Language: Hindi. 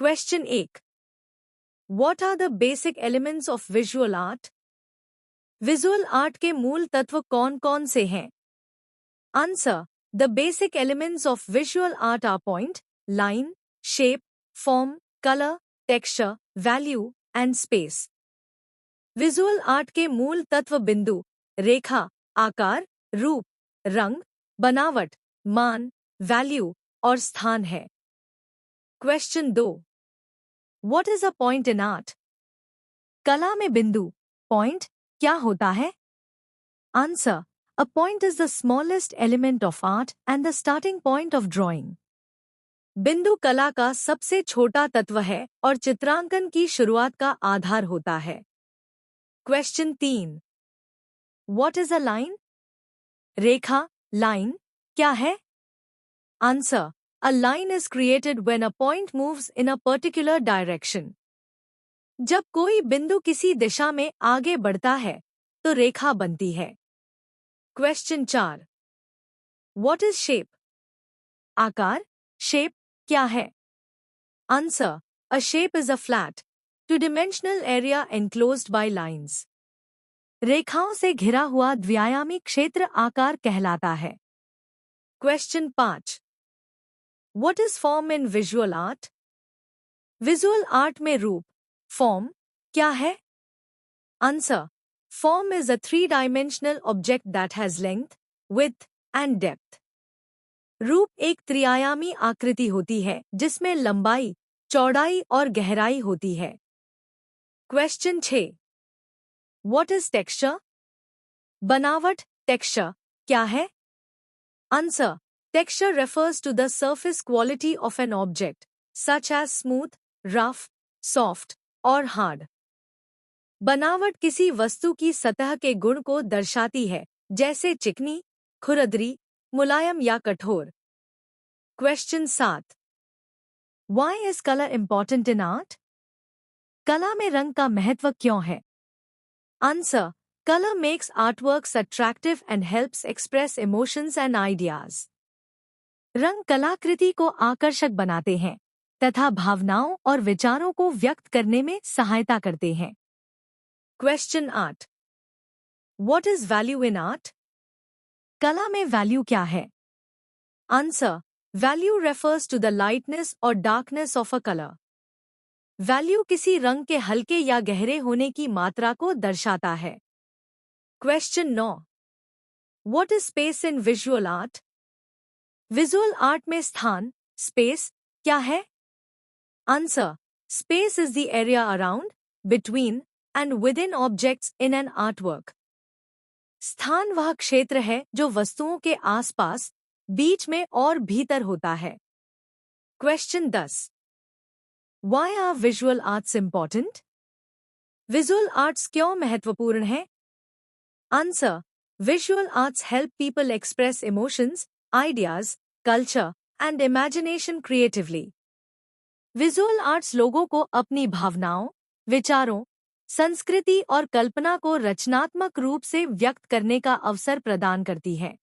Question 1. What are the basic elements of visual art? Visual art के मूल तत्व कौन कौन से हैं? Answer. The basic elements of visual art are point, line, shape, form, color, texture, value, and space. Visual art के मूल तत्व बिंदु, रेखा, आकार, रूप, रंग, बनावट, मान, वैल्यू और स्थान है. Question 2. What is a point in art? कला में बिंदु, पॉइंट, क्या होता है? Answer. A point is the smallest element of art and the starting point of drawing. बिंदु कला का सबसे छोटा तत्व है और चित्रांकन की शुरुआत का आधार होता है. Question 3. What is a line? Rekha, line, क्या है? Answer. A line is created when a point moves in a particular direction. जब कोई बिंदु किसी दिशा में आगे बढ़ता है, तो रेखा बनती है. क्वेश्चन 4. What is shape? आकार, शेप, क्या है? Answer. A shape is a flat, two-dimensional area enclosed by lines. रेखाओं से घिरा हुआ द्विआयामी क्षेत्र आकार कहलाता है. Question 5. What is form in visual art? Visual art में रूप, फॉर्म, क्या है? Answer. Form is a three-dimensional object that has length, width, and depth. रूप एक त्रिआयामी आकृति होती है जिसमें लंबाई, चौड़ाई और गहराई होती है. क्वेश्चन 6. What is texture? बनावट, टेक्सचर, क्या है? Answer. Texture refers to the surface quality of an object, such as smooth, rough, soft, or hard. बनावट किसी वस्तु की सतह के गुण को दर्शाती है, जैसे चिकनी, खुरदरी, मुलायम या कठोर. Question 7. Why is color important in art? कला में रंग का महत्व क्यों है? Answer. Color makes artworks attractive and helps express emotions and ideas. रंग कलाकृति को आकर्षक बनाते हैं तथा भावनाओं और विचारों को व्यक्त करने में सहायता करते हैं. Question 8. What is value in art? कला में वैल्यू क्या है? Answer. Value refers to the lightness or darkness of a color. Value किसी रंग के हल्के या गहरे होने की मात्रा को दर्शाता है. Question 9. What is space in visual art? Visual art में स्थान, स्पेस, क्या है? Answer. Space is the area around, between, and within objects in an artwork. स्थान वह क्षेत्र है जो वस्तुओं के आसपास, बीच में और भीतर होता है. Question 10. Why are visual arts important? Visual arts क्यों महत्वपूर्ण है? Answer. Visual arts help people express emotions, ideas, culture, and imagination creatively. Visual arts लोगों को अपनी भावनाओं, विचारों, संस्कृति और कल्पना को रचनात्मक रूप से व्यक्त करने का अवसर प्रदान करती है.